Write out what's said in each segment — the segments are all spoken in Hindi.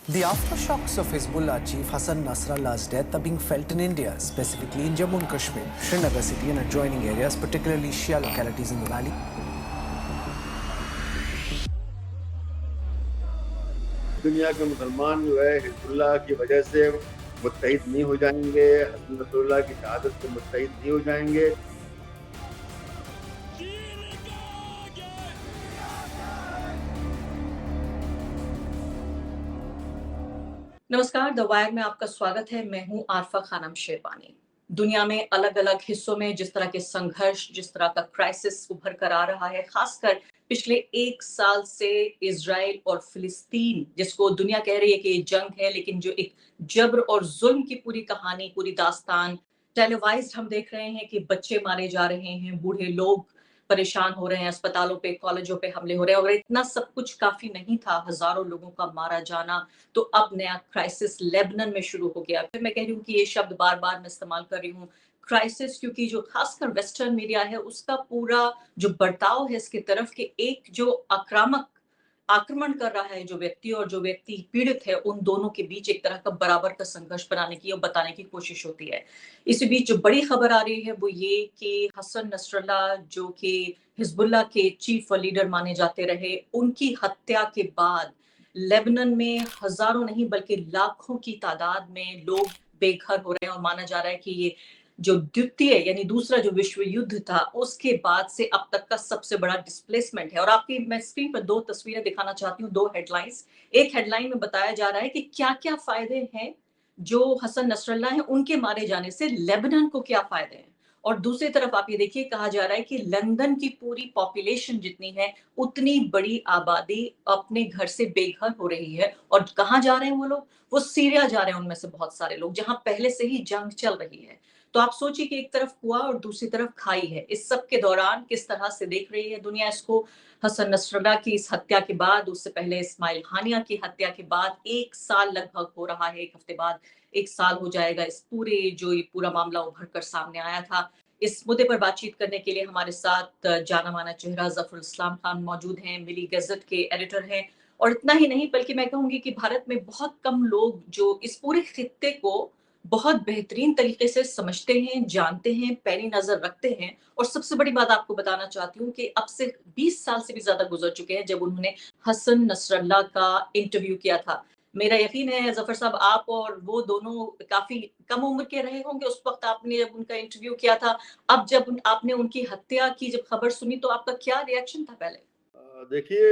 The aftershocks of Hezbollah chief Hassan Nasrallah's death are being felt in India, specifically in Jammu and Kashmir, Srinagar city and adjoining areas, particularly Shia localities in the valley. दुनिया के मुसलमान जो है हिजबुल्लाह की वजह से मुत्तहिद नहीं हो जाएंगे, हसन नसरुल्लाह की शहादत से मुत्तहिद नहीं हो जाएंगे। नमस्कार, द वायर में आपका स्वागत है। मैं हूं आरफा खानम शेरवानी। दुनिया में अलग-अलग हिस्सों में जिस तरह के संघर्ष, जिस तरह का क्राइसिस उभर कर आ रहा है, खासकर पिछले 1 साल से इज़राइल और फिलिस्तीन, जिसको दुनिया कह रही है कि ये जंग है, लेकिन जो एक जब्र और ज़ुल्म की पूरी कहानी, पूरी दास्तान टेलीवाइज़्ड हम देख रहे हैं कि बच्चे मारे जा रहे हैं, बूढ़े लोग परेशान हो रहे हैं, अस्पतालों पे, कॉलेजों पे हमले हो रहे हैं। और इतना सब कुछ काफ़ी नहीं था, हज़ारों लोगों का मारा जाना, तो अब नया क्राइसिस लेबनान में शुरू हो गया। फिर मैं कह रही हूँ कि ये शब्द बार-बार मैं इस्तेमाल कर रही हूँ, क्राइसिस, क्योंकि जो खासकर वेस्टर्न मीडिया है, उसका पूरा जो बर्ताव है इसकी तरफ कि एक जो आक्रामक आक्रमण कर रहा है जो व्यक्ति और जो व्यक्ति पीड़ित है, उन दोनों के बीच एक तरह का बराबर का संघर्ष बनाने की और बताने की कोशिश होती है। इसी बीच जो बड़ी खबर आ रही है वो ये कि हसन नसरल्लाह, जो कि हिज़्बुल्लाह के चीफ लीडर माने जाते रहे, उनकी हत्या के बाद लेबनान में हज़ारों नहीं बल्कि लाखों की तादाद में लोग बेघर हो रहे हैं। और माना जा रहा है कि ये जो द्वितीय यानी दूसरा जो विश्व युद्ध था, उसके बाद से अब तक का सबसे बड़ा डिस्प्लेसमेंट है। और आपकी मैं स्क्रीन पर 2 तस्वीरें दिखाना चाहती हूँ, 2 हेडलाइन्स। एक हेडलाइन में बताया जा रहा है कि क्या-क्या फ़ायदे हैं जो हसन नसरल्लाह हैं, उनके मारे जाने से लेबनान को क्या फ़ायदे हैं। और दूसरी तरफ आप ये देखिए, कहा जा रहा है कि लंदन की पूरी पॉपुलेशन जितनी है, उतनी बड़ी आबादी अपने घर से बेघर हो रही है। और कहाँ जा रहे हैं वो लोग? वो सीरिया जा रहे हैं, उनमें से बहुत सारे लोग, जहाँ पहले से ही जंग चल रही है। तो आप सोचिए कि एक तरफ कुआँ और दूसरी तरफ खाई है। इस सब के दौरान किस तरह से देख रही है दुनिया इसको। हसन नसरल्लाह की इस हत्या के बाद, उससे पहले इस्माइल हानिया की हत्या के बाद 1 साल लगभग हो रहा है, 1 हफ्ते बाद 1 साल हो जाएगा इस पूरे जो ये पूरा मामला उभर कर सामने आया था। इस मुद्दे पर बातचीत करने के लिए हमारे साथ जाना-माना चेहरा ज़फ़र इस्लाम खान मौजूद हैं, मिली गज़ट के एडिटर हैं। और इतना ही नहीं बल्कि मैं कहूँगी कि भारत में बहुत कम लोग जो इस पूरे खित्ते को बहुत बेहतरीन तरीके से समझते हैं, जानते हैं, पैनी नज़र रखते हैं। और सबसे बड़ी बात आपको बताना चाहती हूँ कि अब से 20 साल से भी ज़्यादा गुज़र चुके हैं जब उन्होंने हसन नसरल्लाह का इंटरव्यू किया था। मेरा यकीन है ज़फ़र साहब, आप और वो दोनों काफ़ी कम उम्र के रहे होंगे उस वक़्त आपने जब उनका इंटरव्यू किया था। अब जब आपने उनकी हत्या की जब खबर सुनी तो आपका क्या रिएक्शन था पहले? देखिए,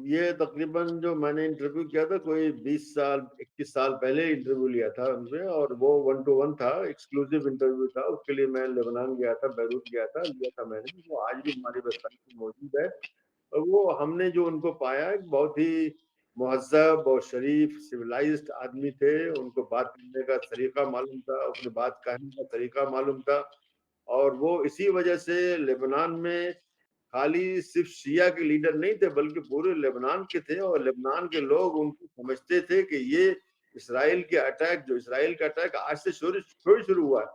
ये तकरीबन जो मैंने इंटरव्यू किया था कोई 20 साल 21 साल पहले इंटरव्यू लिया था उनसे, और वो 1 टू 1 था, एक्सक्लूसिव इंटरव्यू था। उसके लिए मैं लेबनान गया था, बैरूत गया था, लिया था मैंने। वो आज भी हमारी वेबसाइट पे मौजूद है। और वो हमने जो उनको पाया, एक बहुत ही मुहज़्ज़ब और शरीफ सिविलाइज्ड आदमी थे। उनको बात करने का तरीका मालूम था, अपनी बात कहने का तरीका मालूम था। और वो इसी वजह से लेबनान में खाली सिर्फ शिया के लीडर नहीं थे, बल्कि पूरे लेबनान के थे। और लेबनान के लोग उनको समझते थे कि ये इसराइल के अटैक, जो इसराइल का अटैक आज से थोड़ी शुरू हुआ है।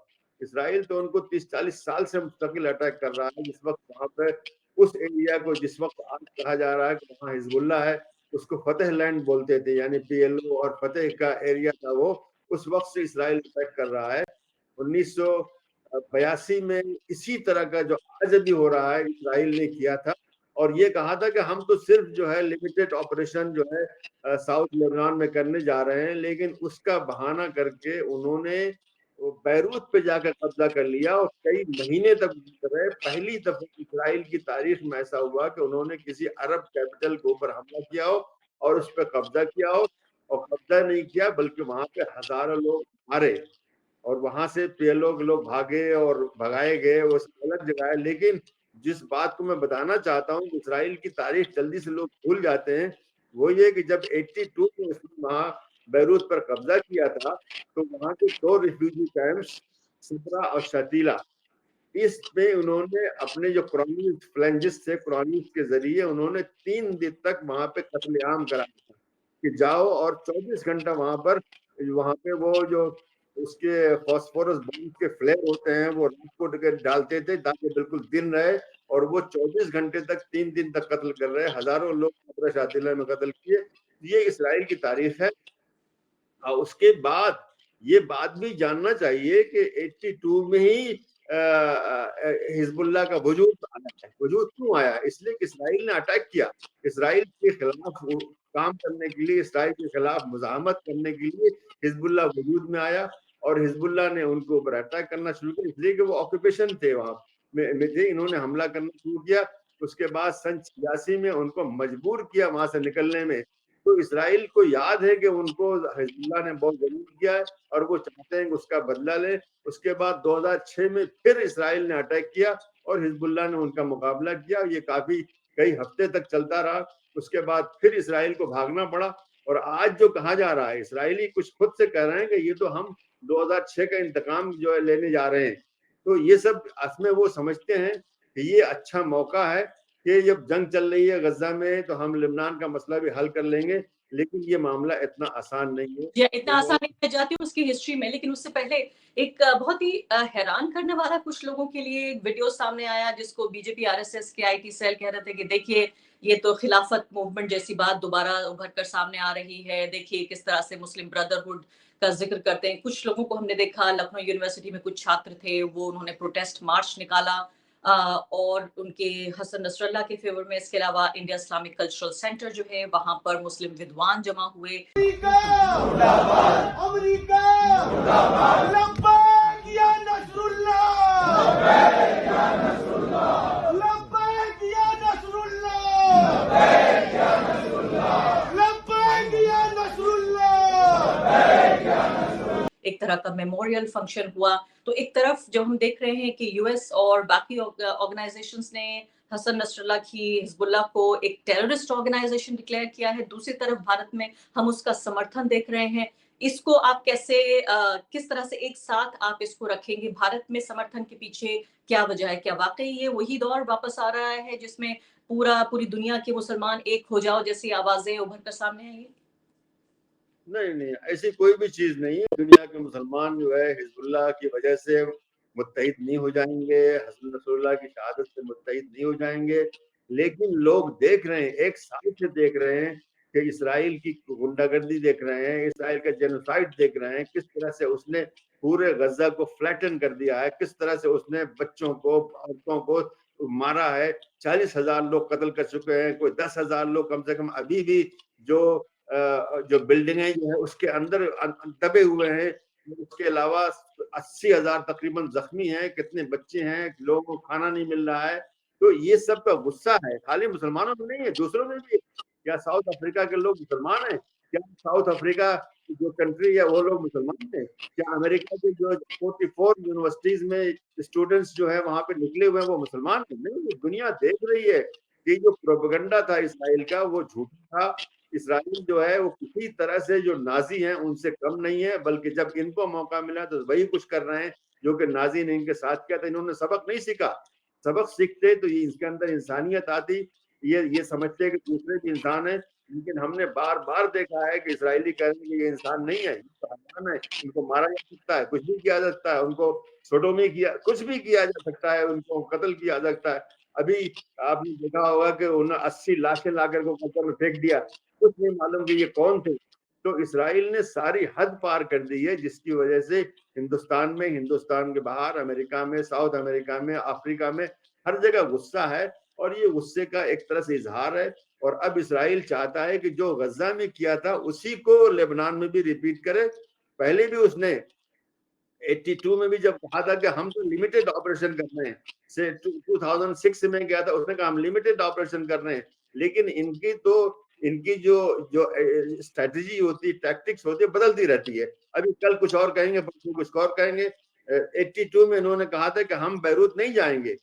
इसराइल तो उनको 30-40 साल से मुस्तकिल अटैक कर रहा है। जिस वक्त वहां पे उस एरिया को, जिस वक्त आज कहा जा रहा है कि वहाँ हिजबुल्ला है, उसको फतेह लैंड बोलते थे, यानी पीएलओ और फतेह का एरिया था वो। उस वक्त से इसराइल अटैक कर रहा है। 1982 में इसी तरह का जो आज भी हो रहा है, इसराइल ने किया था। और ये कहा था कि हम तो सिर्फ जो है लिमिटेड ऑपरेशन जो है साउथ लेबनान में करने जा रहे हैं, लेकिन उसका बहाना करके उन्होंने बैरूत पे जाकर कब्जा कर लिया और कई महीने तक रहे। पहली दफा इसराइल की तारीख में ऐसा हुआ कि उन्होंने किसी अरब कैपिटल के ऊपर हमला किया हो और उस पर कब्जा किया हो। और कब्जा नहीं किया, बल्कि वहां पे हजारों लोग मारे, और वहां से पीएलओ के लोग भागे और भगाए गए, वो सब अलग जगह है। लेकिन जिस बात को मैं बताना चाहता हूँ, इसराइल की तारीख जल्दी से लोग भूल जाते हैं, वो ये कि जब 82 में उसने वहां बैरूत पर कब्जा किया था, तो वहां के 2 रिफ्यूजी कैंप्स, सिपरा और शतीला, इसमें उन्होंने अपने जो क्रॉनिस्ट फ्लैंजिस थे, क्रॉनिस्ट के जरिए उन्होंने 3 दिन तक वहां पे कत्लेआम कराया था कि जाओ और 24 घंटा वहां पे वो जो उसके फास्फोरस बम के फ्लेयर होते हैं, वो रात को डालते थे ताकि बिल्कुल दिन रहे। और वो 24 घंटे तक, 3 दिन तक कत्ल कर रहे, हजारों लोग शातिला में कत्ल किए। ये इसराइल की तारीख है। उसके बाद ये बात भी जानना चाहिए कि 82 में ही हिजबुल्लाह का वजूद आया है। वजूद क्यों आया? इसलिए कि इसराइल ने अटैक किया। इसराइल के खिलाफ काम करने के लिए, इसराइल के खिलाफ मुजाहमत करने के लिए हिजबुल्लाह वजूद में आया और हिजबुल्लाह ने उनको ऊपर अटैक करना शुरू किया, इसलिए कि वो ऑक्यूपेशन थे वहां में थे। इन्होंने हमला करना शुरू किया। उसके बाद सन 86 में उनको मजबूर किया वहां से निकलने में। तो इसराइल को याद है कि उनको हिजबुल्लाह ने बहुत जलील किया है और वो चाहते हैं कि उसका बदला ले। उसके बाद 2006 में फिर इसराइल ने अटैक किया और हिजबुल्लाह ने उनका मुकाबला किया। ये काफी कई हफ्ते तक चलता रहा। उसके बाद फिर इसराइल को भागना पड़ा और आज जो कहा जा रहा है, इसराइली कुछ खुद से कह रहे हैं कि ये तो हम 2006 का इंतकाम जो है लेने जा रहे हैं। तो ये सब असमें वो समझते हैं कि ये अच्छा मौका है कि जब जंग चल रही है गजा में तो हम लेबनान का मसला भी हल कर लेंगे, लेकिन ये मामला इतना आसान नहीं है। या इतना आसान नहीं। मैं जाती हूँ उसकी हिस्ट्री में, लेकिन उससे पहले एक बहुत ही हैरान करने वाला कुछ लोगों के लिए एक वीडियो सामने आया जिसको बीजेपी आरएसएस के आईटी सेल कह रहे थे कि देखिए ये तो खिलाफत मूवमेंट जैसी बात दोबारा उभर कर सामने आ रही है, देखिए किस तरह से मुस्लिम ब्रदरहुड का जिक्र करते हैं। कुछ लोगों को हमने देखा, लखनऊ यूनिवर्सिटी में कुछ छात्र थे, वो उन्होंने प्रोटेस्ट मार्च निकाला और उनके हसन नसरल्लाह के फेवर में। इसके अलावा इंडिया इस्लामिक कल्चरल सेंटर जो है वहां पर मुस्लिम विद्वान जमा हुए। अमेरिका लब्बैक या नसरुल्लाह, लब्बैक या नसरुल्लाह, लब्बैक या नसरुल्लाह, लब्बैक या नसरुल्लाह, लब्बैक या नसरुल्लाह। एक तरह का मेमोरियल फंक्शन हुआ। तो एक तरफ जब हम देख रहे हैं कि यूएस और बाकी ऑर्गेनाइजेशंस ने हसन नसरल्लाह की हिजबुल्लाह को एक टेररिस्ट ऑर्गेनाइजेशन डिक्लेयर किया है, दूसरी तरफ भारत में हम उसका समर्थन देख रहे हैं। इसको आप कैसे किस तरह से एक साथ आप इसको रखेंगे? भारत में समर्थन के पीछे क्या वजह है? क्या वाकई ये वही दौर वापस आ रहा है जिसमें पूरी दुनिया के मुसलमान एक हो जाओ जैसी आवाजें उभर कर सामने आई है? नहीं नहीं, ऐसी कोई भी चीज नहीं है। दुनिया के मुसलमान जो है हिजबुल्लाह की वजह से मुत्तहिद नहीं हो जाएंगे, हसन नसरुल्लाह की शहादत से मुत्तहिद नहीं हो जाएंगे। लेकिन लोग देख रहे हैं, एक साइड से देख रहे हैं कि इसराइल की गुंडागर्दी देख रहे हैं, इसराइल का जेनोसाइड देख रहे हैं, किस तरह से उसने पूरे गजा को फ्लैटन कर दिया है, किस तरह से उसने बच्चों को, औरतों को मारा है। 40,000 लोग कत्ल कर चुके हैं, कोई 10,000 लोग कम से कम अभी भी जो बिल्डिंगें जो है उसके अंदर दबे हुए हैं। उसके अलावा 80,000 तकरीबन जख्मी हैं, कितने बच्चे हैं, लोगों को खाना नहीं मिल रहा है। तो ये सब का गुस्सा है, खाली मुसलमानों में नहीं है, दूसरों में भी। क्या साउथ अफ्रीका के लोग मुसलमान हैं? क्या साउथ अफ्रीका जो कंट्री है वो लोग मुसलमान हैं? क्या अमेरिका के जो 44 यूनिवर्सिटीज में स्टूडेंट्स जो है वहां पे निकले हुए हैं वो मुसलमान हैं? नहीं, दुनिया देख रही है कि जो प्रोपेगेंडा था इसराइल का वो झूठा था। इसराइल जो है वो किसी तरह से जो नाजी हैं उनसे कम नहीं है, बल्कि जब इनको मौका मिला तो वही कुछ कर रहे हैं जो कि नाजी ने इनके साथ किया था। इन्होंने सबक नहीं सीखा। सबक सीखते तो ये इसके अंदर इंसानियत आती, ये समझते कि दूसरे भी इंसान है। लेकिन हमने बार बार देखा है कि इसराइली कह रहे हैं कि ये इंसान नहीं है, है, इनको मारा जा सकता है, कुछ भी किया जा सकता है, उनको सोडोमी किया, कुछ भी किया जा सकता है, उनको कत्ल किया जा सकता है। अभी आपने देखा होगा कि उन्होंने 80 लाशें लाकर को कब्र में फेंक दिया, कुछ नहीं मालूम कि ये कौन थे। तो इसराइल ने सारी हद पार कर दी है, जिसकी वजह से हिंदुस्तान में, हिंदुस्तान के बाहर, अमेरिका में, साउथ अमेरिका में, अफ्रीका में हर जगह गुस्सा है और ये गुस्से का एक तरह से इजहार है। और अब इसराइल चाहता है कि जो गजा में किया था उसी को लेबनान में भी रिपीट करे। पहले भी उसने 82 में भी जब कहा था कि हम तो लिमिटेड ऑपरेशन कर रहे हैं, से 2006 में गया था, उसने कहा हम लिमिटेड ऑपरेशन कर रहे हैं। लेकिन इनकी जो जो स्ट्रेटजी होती है, टैक्टिक्स होती है, बदलती रहती है। अभी कल कुछ और कहेंगे, परसों कुछ और कहेंगे। 82 में इन्होंने कहा था कि हम बैरूत नहीं जाएंगे।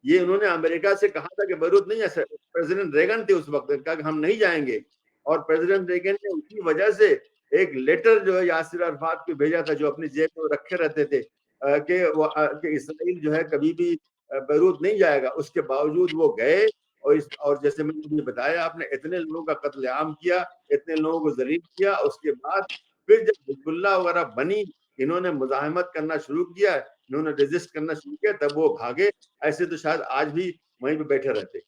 ये इन्होंने अमेरिका से कहा था कि बैरूत नहीं जा। प्रेसिडेंट रेगन थे उस वक्त, कहा कि हम नहीं जाएंगे। और प्रेसिडेंट रेगन ने उसी वजह से एक लेटर जो है यासिर अरफात को भेजा था, जो अपनी जेब में रखे रहते थे कि इसराइल जो है कभी भी बैरूत नहीं जाएगा। उसके बावजूद वो गए और जैसे मैंने बताया, आपने इतने लोगों का कत्लेआम किया, इतने लोगों को जलील किया। उसके बाद फिर जब हिजबुल्लाह वगैरह बनी, इन्होंने मुजाहिमत करना शुरू किया, इन्होंने रेजिस्ट करना शुरू किया, तब वो भागे। ऐसे तो शायद आज भी वहीं पे बैठे रहते।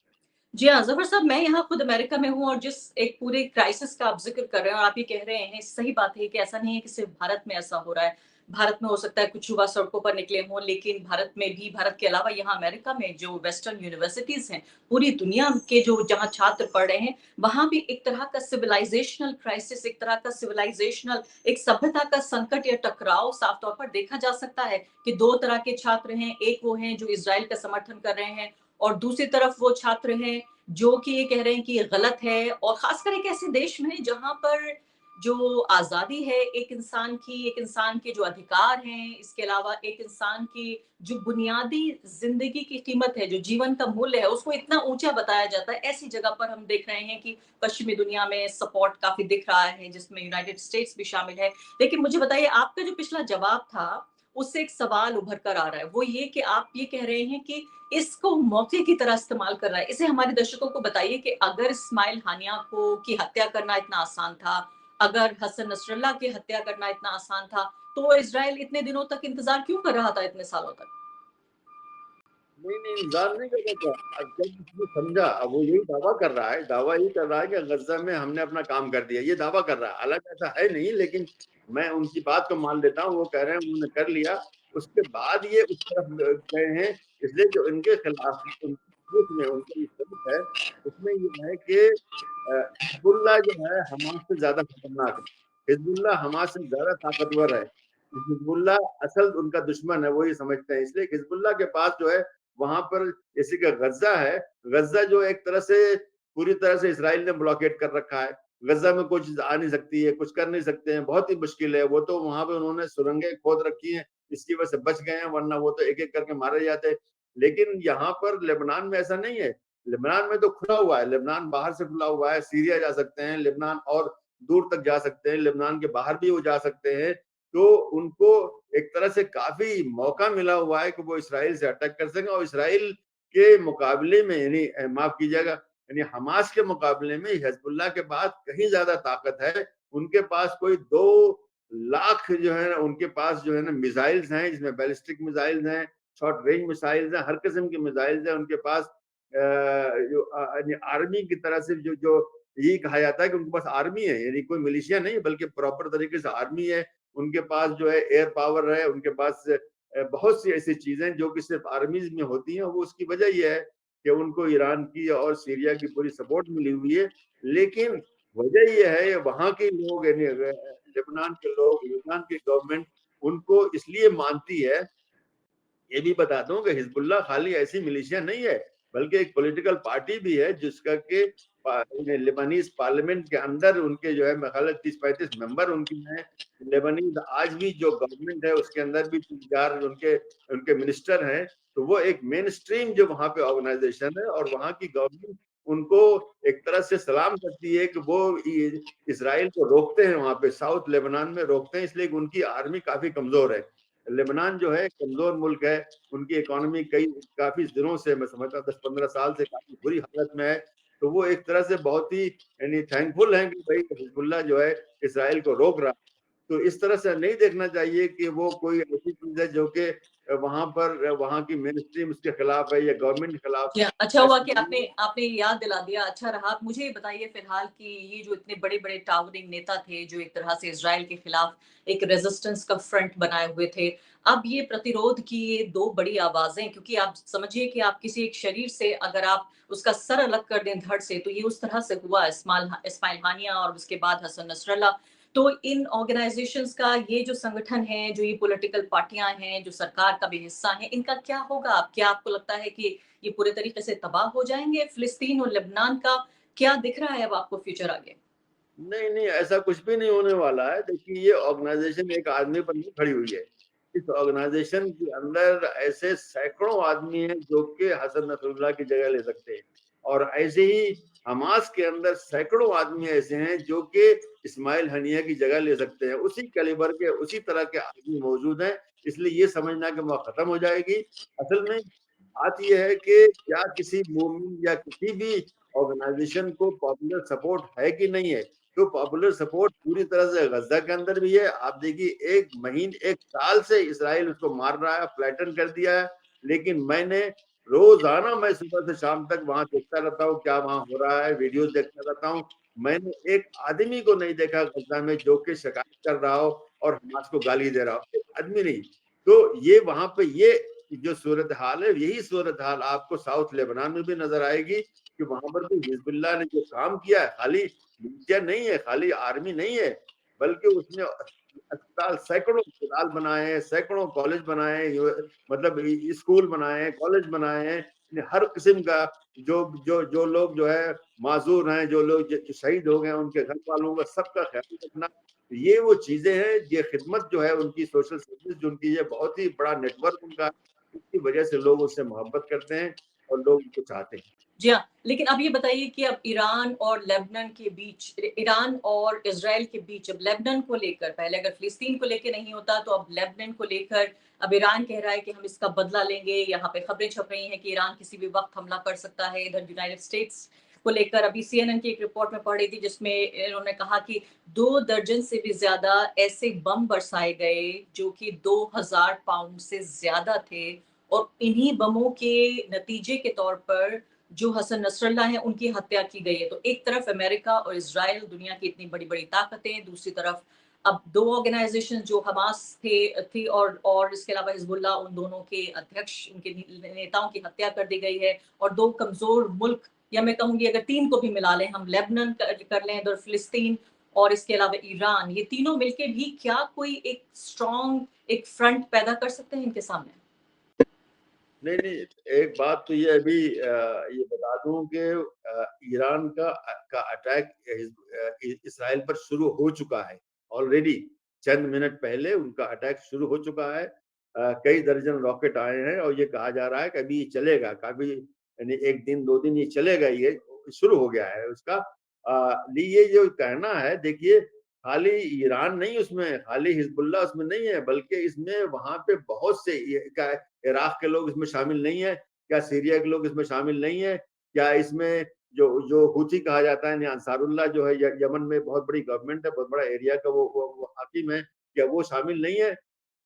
जी हाँ, ज़फ़र साहब, मैं यहाँ खुद अमेरिका में हूँ और जिस एक पूरे क्राइसिस का आप ज़िक्र कर रहे हैं और आप ये कह रहे हैं, सही बात है कि ऐसा नहीं है कि सिर्फ़ भारत में ऐसा हो रहा है। भारत में हो सकता है कुछ युवा सड़कों पर निकले हों, लेकिन भारत में भी, भारत के अलावा यहाँ अमेरिका में जो वेस्टर्न यूनिवर्सिटीज़ हैं, पूरी दुनिया के जो जहाँ छात्र पढ़ रहे हैं, वहाँ भी एक तरह का सिविलाइज़ेशनल क्राइसिस, एक तरह का सिविलाइज़ेशनल एक सभ्यता का संकट या टकराव साफ़ तौर पर देखा जा सकता है कि 2 तरह के छात्र हैं। एक वो हैं जो इज़राइल का समर्थन कर रहे हैं और दूसरी तरफ वो छात्र हैं जो कि ये कह रहे हैं कि ये गलत है, और खासकर एक ऐसे देश में जहाँ पर जो आज़ादी है एक इंसान के जो अधिकार हैं, इसके अलावा एक इंसान की जो बुनियादी ज़िंदगी की कीमत है, जो जीवन का मूल्य है, उसको इतना ऊँचा बताया जाता है। ऐसी जगह पर हम देख रहे हैं कि पश्चिमी दुनिया में सपोर्ट काफ़ी दिख रहा है, जिसमें यूनाइटेड स्टेट्स भी शामिल है। लेकिन मुझे बताइए, आपका जो पिछला जवाब था, उससे एक सवाल उभर कर आ रहा है। वो ये कि आप ये कह रहे हैं कि इसको मौके की तरह इस्तेमाल कर रहा है। इसे हमारे दर्शकों को बताइए कि अगर इस्माइल हानिया को की हत्या करना इतना आसान था, अगर हसन नसरल्ला की हत्या करना इतना आसान था, तो इज़राइल इतने दिनों तक इंतज़ार क्यों कर रहा था, इतने सालों तक? नहीं नहीं, इंतजार नहीं कर रहा था। अब जब उसने समझा, अब वो यही दावा यही कर रहा है कि गजा में हमने अपना काम कर दिया, ये दावा कर रहा है। हालांकि ऐसा है नहीं, लेकिन मैं उनकी बात को मान लेता हूँ। वो कह रहे हैं उन्होंने कर लिया, उसके बाद ये उस तरफ गए हैं। इसलिए जो इनके खिलाफ उसमें उनका ये सबूत है, उसमें ये है कि हिजबुल्लाह जो है हमास से ज्यादा खतरनाक है। हिजबुल्लाह हमास से ज्यादा ताकतवर है। हिजबुल्लाह असल उनका दुश्मन है, वो ये समझते हैं। इसलिए हिजबुल्लाह के पास जो है वहां पर, जैसे कि गजा है, गजा जो एक तरह से पूरी तरह से इसराइल ने ब्लॉकेट कर रखा है। गजा में कोई चीज आ नहीं सकती है, कुछ कर नहीं सकते हैं, बहुत ही मुश्किल है। वो तो वहां पे उन्होंने सुरंगें खोद रखी हैं, इसकी वजह से बच गए हैं, वरना वो तो एक एक करके मारे जाते। लेकिन यहाँ पर लेबनान में ऐसा नहीं है। लेबनान में तो खुला हुआ है, लेबनान बाहर से खुला हुआ है। सीरिया जा सकते हैं लेबनान, और दूर तक जा सकते हैं, लेबनान के बाहर भी वो जा सकते हैं। तो उनको एक तरह से काफी मौका मिला हुआ है कि वो इसराइल से अटैक कर सकें। और इसराइल के मुकाबले में, यानी माफ कीजिएगा, यानी हमास के मुकाबले में हिजबुल्लाह के पास कहीं ज्यादा ताकत है। उनके पास कोई 2 लाख जो है ना, उनके पास जो है ना मिसाइल्स हैं, जिसमें बैलिस्टिक मिसाइल्स हैं, शॉर्ट रेंज मिसाइल्स हैं, हर किस्म की मिसाइल्स हैं उनके पास। जो आर्मी की तरह से जो जो यही कहा जाता है कि उनके पास आर्मी है, यानी कोई मिलिशिया नहीं बल्कि प्रॉपर तरीके से आर्मी है। उनके पास जो है एयर पावर है, उनके पास बहुत सी ऐसी चीजें जो कि सिर्फ आर्मीज में होती हैं। वो उसकी वजह यह है कि उनको ईरान की और सीरिया की पूरी सपोर्ट मिली हुई है। लेकिन वजह यह है, वहां के लोग, यानी लेबनान के लोग, लेबनान की गवर्नमेंट उनको इसलिए मानती है। ये भी बता दूं कि हिजबुल्लाह खाली ऐसी मिलिशिया नहीं है, बल्कि एक पॉलिटिकल पार्टी भी है, जिसका के लेबनीज पार्लियामेंट के अंदर उनके जो है मेरे 30-35 मेंबर उनके हैं। लेबनीज आज भी जो गवर्नमेंट है उसके अंदर भी 3-4 उनके उनके मिनिस्टर हैं। तो वो एक मेन स्ट्रीम जो वहां पे ऑर्गेनाइजेशन है, और वहां की गवर्नमेंट उनको एक तरह से सलाम करती है कि वो इसराइल को रोकते हैं, वहां पे साउथ लेबनान में रोकते हैं। इसलिए उनकी आर्मी काफी कमजोर है। लेबनान जो है कमजोर मुल्क है, उनकी इकोनॉमी काफी दिनों से, मैं समझता हूँ 10-15 साल से काफी बुरी हालत में है। तो वो एक तरह से बहुत ही यानी थैंकफुल हैं कि भाई हिजबुल्लाह जो है इसराइल को रोक रहा है। तो इस तरह से नहीं देखना चाहिए कि वो कोई ऐसी चीज है जो कि वहां पर वहां की मेन स्ट्रीम उसके खिलाफ है या गवर्नमेंट के खिलाफ है। अच्छा हुआ ऐसा कि नहीं आपने है। आपने याद दिला दिया, अच्छा रहा। आप मुझे ये बताइए फिलहाल कि ये जो इतने बड़े-बड़े टावरिंग नेता थे, जो एक तरह से इज़राइल के खिलाफ एक रेजिस्टेंस का फ्रंट बनाए हुए थे, अब ये प्रतिरोध की ये 2 बड़ी आवाज़ें, क्योंकि आप समझिए कि आप किसी एक शरीर से अगर आप उसका सर अलग कर दें धड़ से, तो ये उस तरह से हुआ इस्माइल हानिया और उसके बाद हसन नसरल्ला। तो इन ऑर्गेनाइजेशंस का ये जो संगठन है, जो ये पॉलिटिकल पार्टियां हैं, जो सरकार का भी हिस्सा है, इनका क्या होगा? क्या आपको लगता है कि ये पूरे तरीके से तबाह हो जाएंगे? फिलिस्तीन और लेबनान का क्या दिख रहा है अब आपको फ्यूचर आगे? नहीं नहीं, ऐसा कुछ भी नहीं होने वाला है। देखिए, ये ऑर्गेनाइजेशन एक आदमी पर नहीं खड़ी हुई है। इस ऑर्गेनाइजेशन के अंदर ऐसे सैकड़ों आदमी हैं जो कि हसन नसरुल्लाह की जगह ले सकते हैं, और ऐसे ही हमास के अंदर सैकड़ों आदमी ऐसे हैं जो कि इस्माइल हनिया की जगह ले सकते हैं। उसी कैलिबर के, उसी तरह के आदमी मौजूद हैं। इसलिए ये समझना कि वो खत्म हो जाएगी, असल में बात यह है कि क्या किसी मूवमेंट या किसी भी ऑर्गेनाइजेशन को पॉपुलर सपोर्ट है कि नहीं है। तो पॉपुलर सपोर्ट पूरी तरह से गजा के अंदर भी है। आप देखिए, 1 साल से इसराइल उसको मार रहा है, फ्लैटन कर दिया है। लेकिन मैंने रोजाना मैं सुबह से शाम तक वहां देखता रहता हूँ क्या वहां हो रहा है, वीडियोस देखता रहता हूँ। मैंने एक आदमी को नहीं देखा गजा में जो कि शिकायत कर रहा हो और हमास को गाली दे रहा हो, एक आदमी नहीं। तो ये वहां पे ये जो सूरत हाल है, यही सूरत हाल आपको साउथ लेबनान में भी नजर आएगी कि वहां पर भी हिजबुल्लाह ने जो काम किया है, खाली मिलिशिया नहीं है, खाली आर्मी नहीं है, बल्कि उसने अस्पताल, सैकड़ों अस्पताल बनाए हैं, सैकड़ों कॉलेज बनाए हैं, मतलब स्कूल बनाए हैं, कॉलेज बनाए हैं, हर किस्म का जो जो जो लोग जो है माजूर हैं, जो लोग जो शहीद हो गए हैं, उनके घर वालों का सबका ख्याल रखना, ये वो चीजें हैं, ये खिदमत जो है उनकी, सोशल सर्विस जो उनकी, ये बहुत ही बड़ा नेटवर्क उनका, इसकी वजह से लोग उससे मोहब्बत करते हैं और लोग उनको चाहते हैं। जी हाँ, लेकिन अब ये बताइए कि अब ईरान और लेबनान के बीच, ईरान और इजराइल के बीच, अब लेबनान को लेकर, पहले अगर फिलिस्तीन को लेकर नहीं होता तो अब लेबनान को लेकर अब ईरान कह रहा है कि हम इसका बदला लेंगे। यहाँ पे खबरें छप रही हैं कि ईरान किसी भी वक्त हमला कर सकता है। इधर यूनाइटेड स्टेट्स को लेकर अभी CNN की एक रिपोर्ट में पढ़ रही थी जिसमें इन्होंने कहा कि 2 दर्जन से भी ज्यादा ऐसे बम बरसाए गए जो कि 2000 पाउंड से ज्यादा थे, और इन्हीं बमों के नतीजे के तौर पर जो हसन नसरल्ला हैं उनकी हत्या की गई है। तो एक तरफ अमेरिका और इजराइल, दुनिया की इतनी बड़ी बड़ी ताकतें, दूसरी तरफ अब 2 ऑर्गेनाइजेशन जो हमास थी और इसके अलावा हिजबुल्लाह, उन दोनों के अध्यक्ष, उनके नेताओं की हत्या कर दी गई है। और 2 कमजोर मुल्क, या मैं कहूंगी अगर 3 को भी मिला लें, हम लेबनान कर लें, इधर फिलिस्तीन और इसके अलावा ईरान, ये तीनों मिलके भी क्या कोई एक स्ट्रॉन्ग एक फ्रंट पैदा कर सकते हैं इनके सामने? नहीं नहीं, एक बात तो ये अभी ये बता दूं कि ईरान का अटैक इसराइल पर शुरू हो चुका है ऑलरेडी। चंद मिनट पहले उनका अटैक शुरू हो चुका है। कई दर्जन रॉकेट आए हैं और ये कहा जा रहा है कि अभी ये चलेगा, काफी यानी 1 दिन 2 दिन ये चलेगा, ये शुरू हो गया है उसका। ये जो कहना है, देखिए खाली ईरान नहीं उसमें, खाली हिजबुल्लाह उसमें नहीं है, बल्कि इसमें वहां पे बहुत से इराक के लोग इसमें शामिल नहीं है क्या, सीरिया के लोग इसमें शामिल नहीं है क्या, इसमें जो जो हुती कहा जाता है, अंसारुल्लाह जो है यमन में बहुत बड़ी गवर्नमेंट है, बहुत बड़ा एरिया का वो हाकिम है, क्या वो शामिल नहीं है?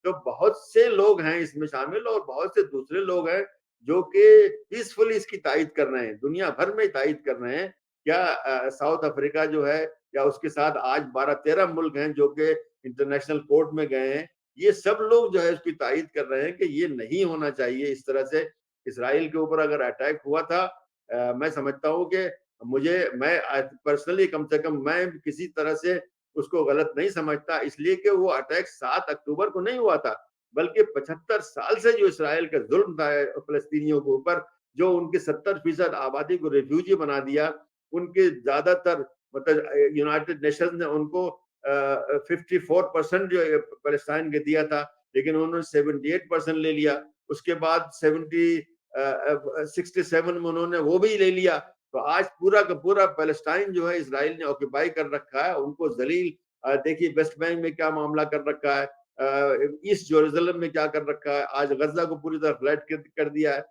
तो बहुत से लोग हैं इसमें शामिल, और बहुत से दूसरे लोग हैं जो कि पीसफुली इसकी तायद कर रहे हैं, दुनिया भर में तायद कर रहे हैं। क्या साउथ अफ्रीका जो है, या उसके साथ आज 12-13 मुल्क हैं जो कि इंटरनेशनल कोर्ट में गए हैं, ये सब लोग जो है उसकी तायद कर रहे हैं कि ये नहीं होना चाहिए इस तरह से। इसराइल के ऊपर अगर अटैक हुआ था, मैं समझता हूँ कि मैं पर्सनली, कम से कम मैं किसी तरह से उसको गलत नहीं समझता, इसलिए कि वो अटैक 7 अक्टूबर को नहीं हुआ था, बल्कि 75 साल से जो इसराइल का जुल्म था फलस्तीनियों के ऊपर, जो उनके 70% आबादी को रिफ्यूजी बना दिया, उनके ज्यादातर, मतलब यूनाइटेड नेशंस ने उनको 54% जो पैलेस्टाइन के दिया था, लेकिन उन्होंने 78% ले लिया। उसके बाद 67 में उन्होंने वो भी ले लिया। तो आज पूरा का पूरा पैलेस्टाइन जो है इसराइल ने ऑक्यूपाई कर रखा है, उनको जलील, देखिए वेस्ट बैंक में क्या मामला कर रखा है, ईस्ट जेरूसलम में क्या कर रखा है, आज गजा को पूरी तरह फ्लैट कर दिया है।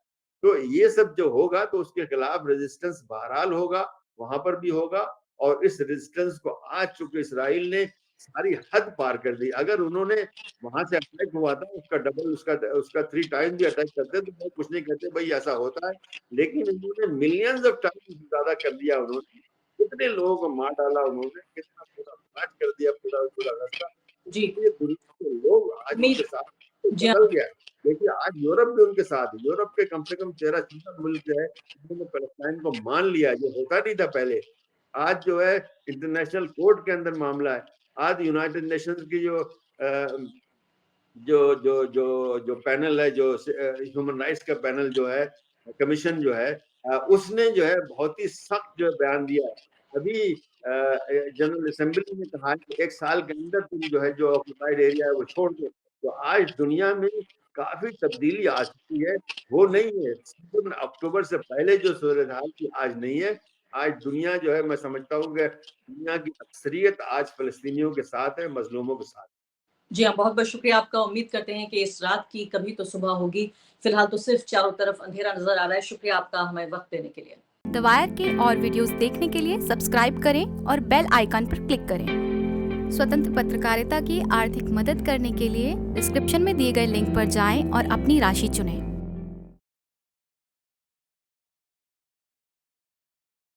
तो ये सब जो होगा तो उसके खिलाफ रेजिस्टेंस बहरहाल होगा, वहां पर भी होगा, और इस रेजिस्टेंस को आज चूंकि इसराइल ने सारी हद पार कर दी, अगर उन्होंने वहां से अटैक हुआ था उसका डबल, उसका 3 टाइम भी अटैक करते तो मैं कुछ नहीं कहते, भाई ऐसा होता है, लेकिन उन्होंने मिलियंस ऑफ टाइम ज्यादा कर दिया। उन्होंने कितने लोगों को मार डाला, उन्होंने कितना पूरा फ्लैट कर दिया पूरा रास्ता जी, ये दुनिया के लोग आज उनके साथ बदल गया। देखिए आज यूरोप भी उनके साथ है, यूरोप के कम से कम 13-14 मुल्क है जिन्होंने पैलेस्टाइन को मान लिया, जो होता नहीं था पहले। आज जो है इंटरनेशनल कोर्ट के अंदर मामला है, आज यूनाइटेड नेशंस की जो पैनल है, जो ह्यूमन राइट्स का पैनल जो है, कमीशन जो है, उसने जो है बहुत ही सख्त जो बयान दिया है। अभी जनरल असेंबली ने कहा कि 1 साल के अंदर तुम जो है जो ऑक्युपाइड एरिया है वो छोड़ दो। तो आज दुनिया में काफी तब्दीली आ चुकी है, वो नहीं है 7 अक्टूबर से पहले जो सूरत हाल थी आज नहीं है। आज दुनिया जो है, मैं समझता हूँ कि दुनिया की अक्सरियत आज फलस्तीनियों के साथ है, मजलूमों के साथ। जी हाँ, बहुत बहुत शुक्रिया आपका। उम्मीद करते हैं कि इस रात की कभी तो सुबह होगी। फिलहाल तो सिर्फ चारों तरफ अंधेरा नजर आ रहा है। शुक्रिया आपका हमें वक्त देने के लिए। द वायर के और वीडियोस देखने के लिए सब्सक्राइब करें और बेल आइकन पर क्लिक करें। स्वतंत्र पत्रकारिता की आर्थिक मदद करने के लिए डिस्क्रिप्शन में दिए गए लिंक पर जाएं और अपनी राशि चुनें।